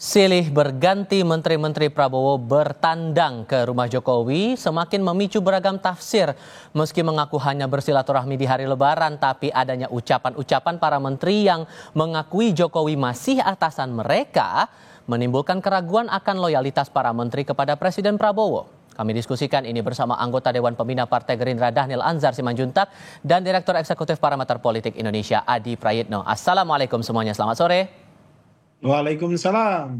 Silih berganti Menteri-Menteri Prabowo bertandang ke rumah Jokowi semakin memicu beragam tafsir. Meski mengaku hanya bersilaturahmi di hari Lebaran, tapi adanya ucapan-ucapan para menteri yang mengakui Jokowi masih atasan mereka, menimbulkan keraguan akan loyalitas para menteri kepada Presiden Prabowo. Kami diskusikan ini bersama anggota Dewan Pembina Partai Gerindra Dhanil Anzar Simanjuntak dan Direktur Eksekutif Parameter Politik Indonesia Adi Prayitno. Assalamualaikum semuanya, selamat sore. Waalaikumsalam.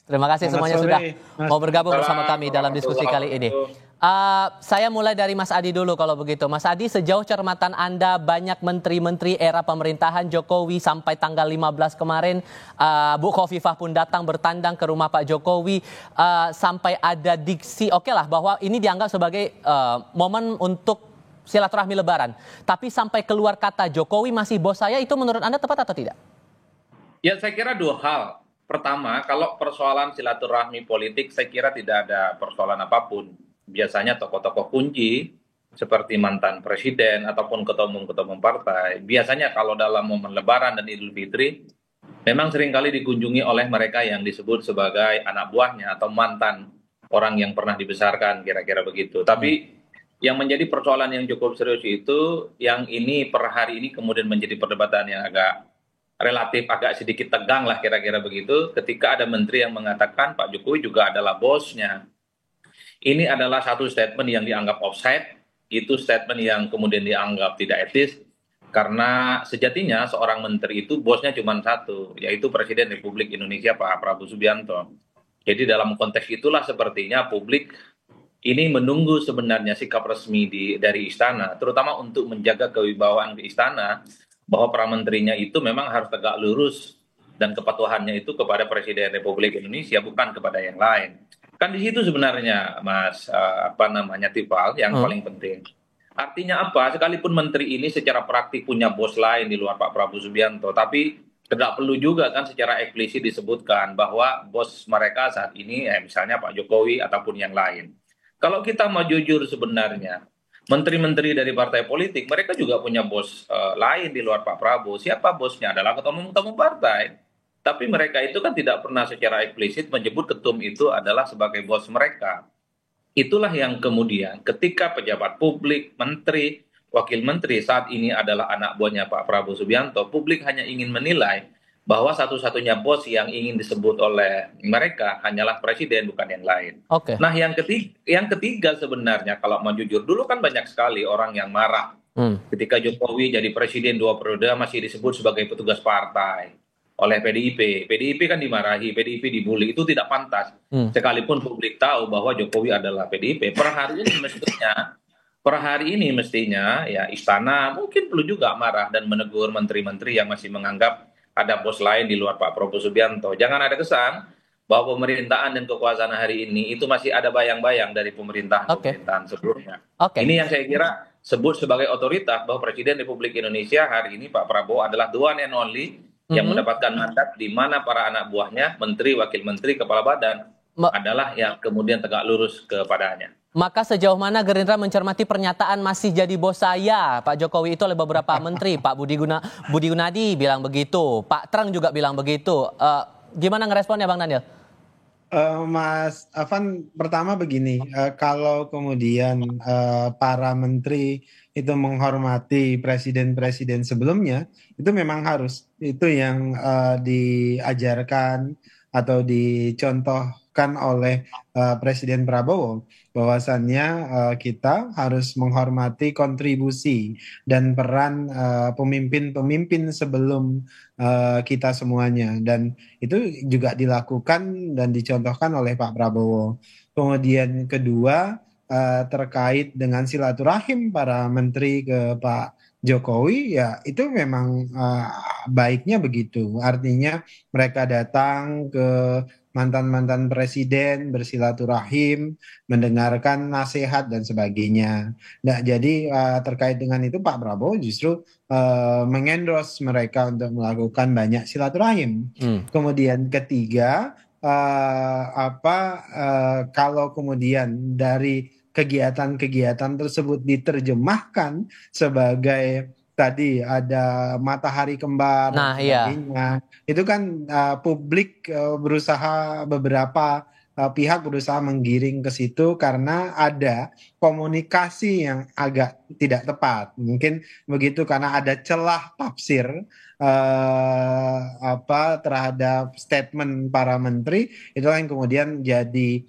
Terima kasih Selamat semuanya sore, sudah Mas. mau bergabung bersama kami dalam diskusi kali ini. Saya mulai dari Mas Adi dulu kalau begitu. Mas Adi, sejauh cermatan Anda, banyak menteri-menteri era pemerintahan Jokowi sampai tanggal 15 kemarin, Bu Khofifah pun datang bertandang ke rumah Pak Jokowi, sampai ada diksi, oke lah, bahwa ini dianggap sebagai momen untuk silaturahmi Lebaran. Tapi sampai keluar kata Jokowi masih bos saya, itu menurut Anda tepat atau tidak? Ya, saya kira dua hal. Pertama, kalau persoalan silaturahmi politik, saya kira tidak ada persoalan apapun. Biasanya tokoh-tokoh kunci, seperti mantan presiden ataupun ketua umum partai, biasanya kalau dalam momen Lebaran dan Idul Fitri, memang seringkali dikunjungi oleh mereka yang disebut sebagai anak buahnya atau mantan orang yang pernah dibesarkan, kira-kira begitu. Tapi yang menjadi persoalan yang cukup serius itu, yang ini per hari ini kemudian menjadi perdebatan yang relatif agak sedikit tegang lah kira-kira begitu, ketika ada menteri yang mengatakan Pak Jokowi juga adalah bosnya. Ini adalah satu statement yang dianggap offside, itu statement yang kemudian dianggap tidak etis, karena sejatinya seorang menteri itu bosnya cuma satu, yaitu Presiden Republik Indonesia Pak Prabowo Subianto. Jadi dalam konteks itulah sepertinya publik ini menunggu sebenarnya sikap resmi dari istana, terutama untuk menjaga kewibawaan di istana, bahwa para menterinya itu memang harus tegak lurus dan kepatuhannya itu kepada Presiden Republik Indonesia, bukan kepada yang lain. Kan di situ sebenarnya, Mas, Tifal, yang paling penting. Artinya apa? Sekalipun menteri ini secara praktik punya bos lain di luar Pak Prabowo Subianto, tapi tidak perlu juga kan secara eksplisit disebutkan bahwa bos mereka saat ini, misalnya Pak Jokowi ataupun yang lain. Kalau kita mau jujur sebenarnya, menteri-menteri dari partai politik, mereka juga punya bos lain di luar Pak Prabowo. Siapa bosnya? Adalah ketua umum partai. Tapi mereka itu kan tidak pernah secara eksplisit menyebut ketum itu adalah sebagai bos mereka. Itulah yang kemudian ketika pejabat publik, menteri, wakil menteri saat ini adalah anak buahnya Pak Prabowo Subianto, publik hanya ingin menilai bahwa satu-satunya bos yang ingin disebut oleh mereka hanyalah presiden, bukan yang lain. Oke. Nah, yang ketiga sebenarnya kalau mau jujur, dulu kan banyak sekali orang yang marah ketika Jokowi jadi presiden 2 periode masih disebut sebagai petugas partai oleh PDIP. PDIP kan dimarahi, PDIP dibully, itu tidak pantas. Sekalipun publik tahu bahwa Jokowi adalah PDIP, per hari ini mestinya ya istana mungkin perlu juga marah dan menegur menteri-menteri yang masih menganggap ada bos lain di luar Pak Prabowo Subianto. Jangan ada kesan bahwa pemerintahan dan kekuasaan hari ini itu masih ada bayang-bayang dari pemerintahan sebelumnya. Ini yang saya kira sebut sebagai otoritas bahwa Presiden Republik Indonesia hari ini Pak Prabowo adalah the one and only yang mendapatkan mandat, di mana para anak buahnya, menteri, wakil menteri, kepala badan adalah yang kemudian tegak lurus kepadanya. Maka sejauh mana Gerindra mencermati pernyataan masih jadi bos saya Pak Jokowi itu oleh beberapa menteri? Pak Budi Gunadi bilang begitu, Pak Treng juga bilang begitu. Gimana ngeresponnya Bang Daniel? Mas Afan, pertama begini, kalau kemudian para menteri itu menghormati presiden-presiden sebelumnya, itu memang harus. Itu yang diajarkan atau dicontohkan oleh Presiden Prabowo, bahwasannya kita harus menghormati kontribusi dan peran pemimpin-pemimpin sebelum kita semuanya, dan itu juga dilakukan dan dicontohkan oleh Pak Prabowo. Kemudian kedua, terkait dengan silaturahim para menteri ke Pak Jokowi, ya itu memang baiknya begitu. Artinya mereka datang ke mantan-mantan presiden bersilaturahim, mendengarkan nasihat dan sebagainya. Nah, jadi terkait dengan itu Pak Prabowo justru mengendorse mereka untuk melakukan banyak silaturahim. Kemudian ketiga, kalau kemudian dari kegiatan-kegiatan tersebut diterjemahkan sebagai tadi ada matahari kembar dan Nah, iya. sebagainya. Itu kan publik berusaha beberapa pihak berusaha menggiring ke situ karena ada komunikasi yang agak tidak tepat. Mungkin begitu karena ada celah tafsir terhadap statement para menteri, itulah yang kemudian jadi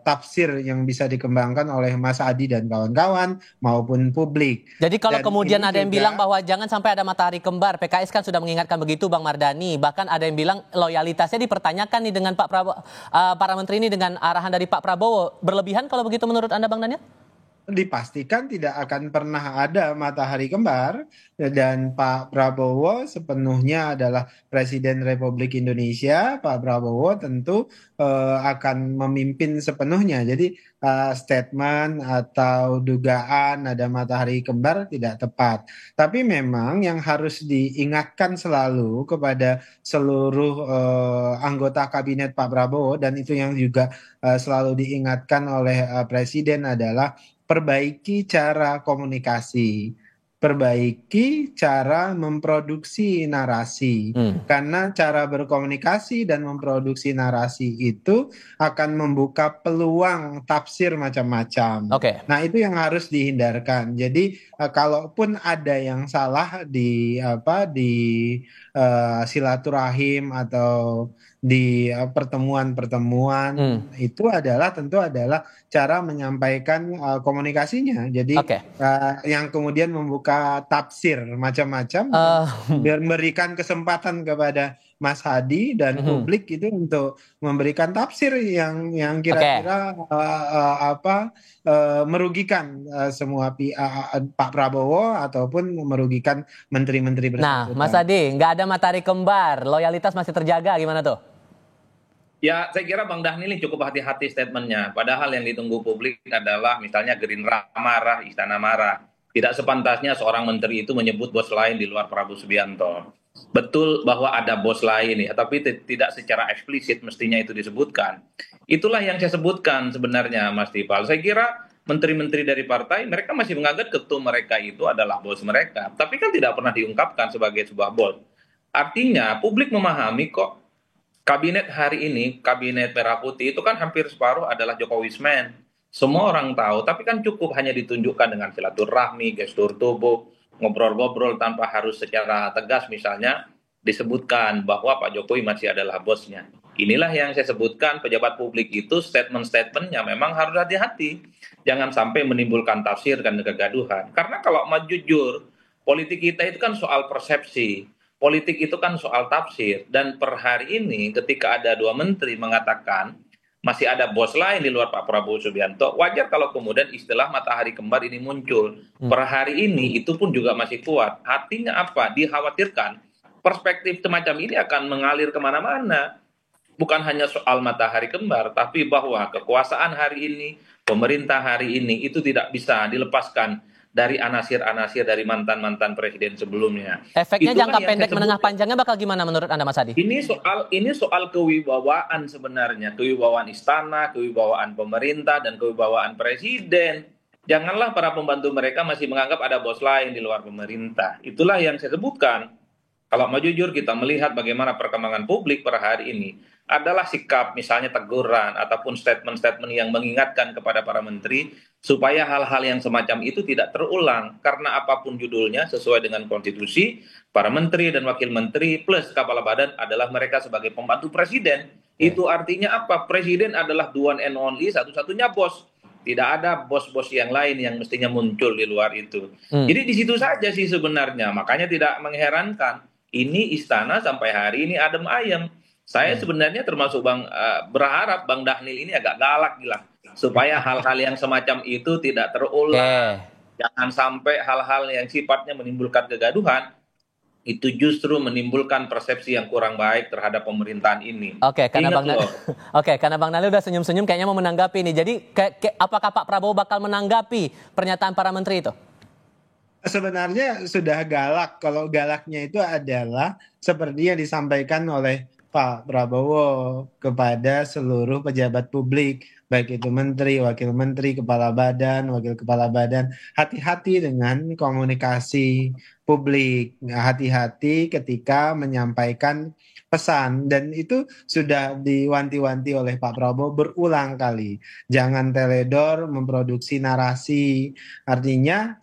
tafsir yang bisa dikembangkan oleh Mas Adi dan kawan-kawan maupun publik. Jadi kalau Dan kemudian ini ada yang bilang juga bahwa jangan sampai ada matahari kembar, PKS kan sudah mengingatkan begitu Bang Mardhani. Bahkan ada yang bilang loyalitasnya dipertanyakan nih dengan Pak Prabowo, para menteri ini dengan arahan dari Pak Prabowo. Berlebihan kalau begitu menurut Anda Bang Daniel? dipastikan tidak akan pernah ada matahari kembar dan Pak Prabowo sepenuhnya adalah Presiden Republik Indonesia. Pak Prabowo tentu akan memimpin sepenuhnya. Jadi statement atau dugaan ada matahari kembar tidak tepat. Tapi memang yang harus diingatkan selalu kepada seluruh anggota kabinet Pak Prabowo dan itu yang juga selalu diingatkan oleh Presiden adalah perbaiki cara komunikasi, perbaiki cara memproduksi narasi. Karena cara berkomunikasi dan memproduksi narasi itu akan membuka peluang tafsir macam-macam. Oke. Nah, itu yang harus dihindarkan. Jadi, kalaupun ada yang salah di silaturahim atau di pertemuan-pertemuan itu tentu adalah cara menyampaikan komunikasinya. Jadi Oke. yang kemudian membuka tafsir macam-macam, memberikan kesempatan kepada Mas Hadi dan publik itu untuk memberikan tafsir yang kira-kira merugikan semua Pak Prabowo ataupun merugikan menteri-menteri Nah, bersangkutan. Mas Adi, nggak ada matahari kembar, loyalitas masih terjaga, gimana tuh? Ya, saya kira Bang Dhanil ini cukup hati-hati statementnya. Padahal yang ditunggu publik adalah misalnya Gerindra marah, Istana marah. Tidak sepantasnya seorang menteri itu menyebut bos lain di luar Prabowo Subianto. Betul bahwa ada bos lain ya, tapi tidak secara eksplisit mestinya itu disebutkan. Itulah yang saya sebutkan sebenarnya, Mas Tipal. Saya kira menteri-menteri dari partai mereka masih menganggap ketum mereka itu adalah bos mereka, tapi kan tidak pernah diungkapkan sebagai sebuah bos. Artinya publik memahami kok kabinet hari ini, kabinet Merah Putih itu kan hampir separuh adalah Jokowismen. Semua orang tahu, tapi kan cukup hanya ditunjukkan dengan silaturahmi, gestur tubuh, ngobrol-ngobrol tanpa harus secara tegas misalnya disebutkan bahwa Pak Jokowi masih adalah bosnya. Inilah yang saya sebutkan pejabat publik itu statement-statementnya memang harus hati-hati. Jangan sampai menimbulkan tafsir dan kegaduhan. Karena kalau mau jujur, politik kita itu kan soal persepsi. Politik itu kan soal tafsir, dan per hari ini ketika ada dua menteri mengatakan masih ada bos lain di luar Pak Prabowo Subianto, wajar kalau kemudian istilah matahari kembar ini muncul. Per hari ini itu pun juga masih kuat. Artinya apa? Dikhawatirkan perspektif semacam ini akan mengalir kemana-mana. Bukan hanya soal matahari kembar, tapi bahwa kekuasaan hari ini, pemerintah hari ini itu tidak bisa dilepaskan dari anasir-anasir dari mantan-mantan presiden sebelumnya. Efeknya Itulah jangka yang pendek saya menengah sebut. panjangnya bakal gimana menurut Anda Mas Adi? Ini soal kewibawaan sebenarnya, kewibawaan istana, kewibawaan pemerintah dan kewibawaan presiden. Janganlah para pembantu mereka masih menganggap ada bos lain di luar pemerintah. Itulah yang saya sebutkan. Kalau mau jujur kita melihat bagaimana perkembangan publik per hari ini adalah sikap misalnya teguran ataupun statement-statement yang mengingatkan kepada para menteri supaya hal-hal yang semacam itu tidak terulang, karena apapun judulnya sesuai dengan konstitusi, para menteri dan wakil menteri plus kepala badan adalah mereka sebagai pembantu presiden. Itu artinya apa? Presiden adalah the one and only, satu-satunya bos. Tidak ada bos-bos yang lain yang mestinya muncul di luar itu. Jadi di situ saja sih sebenarnya. Makanya tidak mengherankan ini istana sampai hari ini adem ayem. Saya sebenarnya termasuk berharap Bang Dhanil ini agak galak gila, supaya hal-hal yang semacam itu tidak terulang. Jangan sampai hal-hal yang sifatnya menimbulkan kegaduhan itu justru menimbulkan persepsi yang kurang baik terhadap pemerintahan ini. Karena Bang Dhanil udah senyum-senyum kayaknya mau menanggapi ini. Jadi apakah Pak Prabowo bakal menanggapi pernyataan para menteri itu? Sebenarnya sudah galak. Kalau galaknya itu adalah seperti yang disampaikan oleh Pak Prabowo kepada seluruh pejabat publik baik itu menteri, wakil menteri, kepala badan, wakil kepala badan, hati-hati dengan komunikasi publik, hati-hati ketika menyampaikan pesan, dan itu sudah diwanti-wanti oleh Pak Prabowo berulang kali. Jangan teledor memproduksi narasi. Artinya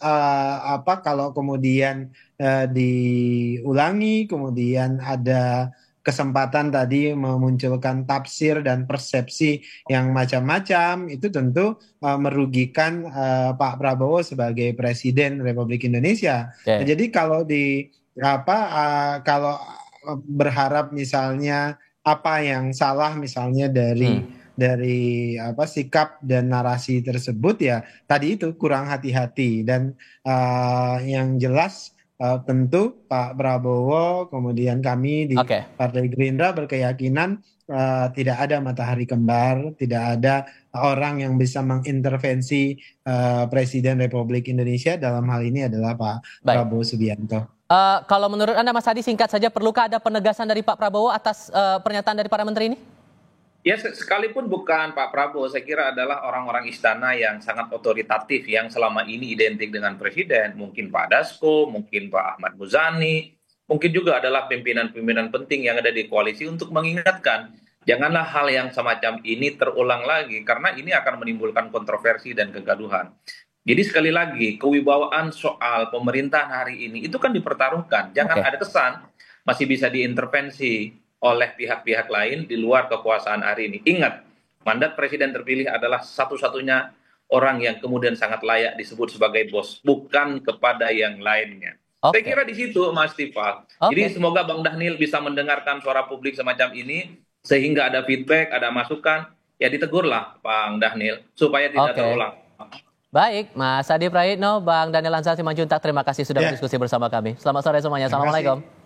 kalau kemudian diulangi, kemudian ada kesempatan tadi memunculkan tafsir dan persepsi yang macam-macam, itu tentu merugikan Pak Prabowo sebagai Presiden Republik Indonesia. Nah, Oke. jadi kalau berharap misalnya apa yang salah misalnya dari Hmm. sikap dan narasi tersebut, ya tadi itu kurang hati-hati. Dan yang jelas tentu Pak Prabowo, kemudian kami di Oke. Partai Gerindra berkeyakinan tidak ada matahari kembar, tidak ada orang yang bisa mengintervensi Presiden Republik Indonesia, dalam hal ini adalah Pak Baik. Prabowo Subianto. Kalau menurut Anda, Mas Adi, singkat saja, perlukah ada penegasan dari Pak Prabowo atas pernyataan dari para menteri ini? Ya, sekalipun bukan Pak Prabowo, saya kira adalah orang-orang istana yang sangat otoritatif, yang selama ini identik dengan presiden. Mungkin Pak Dasko, mungkin Pak Ahmad Muzani, mungkin juga adalah pimpinan-pimpinan penting yang ada di koalisi untuk mengingatkan, janganlah hal yang semacam ini terulang lagi, karena ini akan menimbulkan kontroversi dan kegaduhan. Jadi sekali lagi, kewibawaan soal pemerintahan hari ini itu kan dipertaruhkan. Jangan Oke. ada kesan masih bisa diintervensi oleh pihak-pihak lain di luar kekuasaan hari ini. Ingat, mandat presiden terpilih adalah satu-satunya orang yang kemudian sangat layak disebut sebagai bos, bukan kepada yang lainnya. Saya Oke. kira di situ, Mas Tifal. Jadi Oke. semoga Bang Dhanil bisa mendengarkan suara publik semacam ini, sehingga ada feedback, ada masukan, ya ditegurlah Bang Dhanil, supaya tidak Oke. terulang. Baik, Mas Adi Praitno, Bang Daniel Ansar Simanjuntak, terima kasih sudah Ya, berdiskusi bersama kami. Selamat sore semuanya. terima kasih. Assalamualaikum.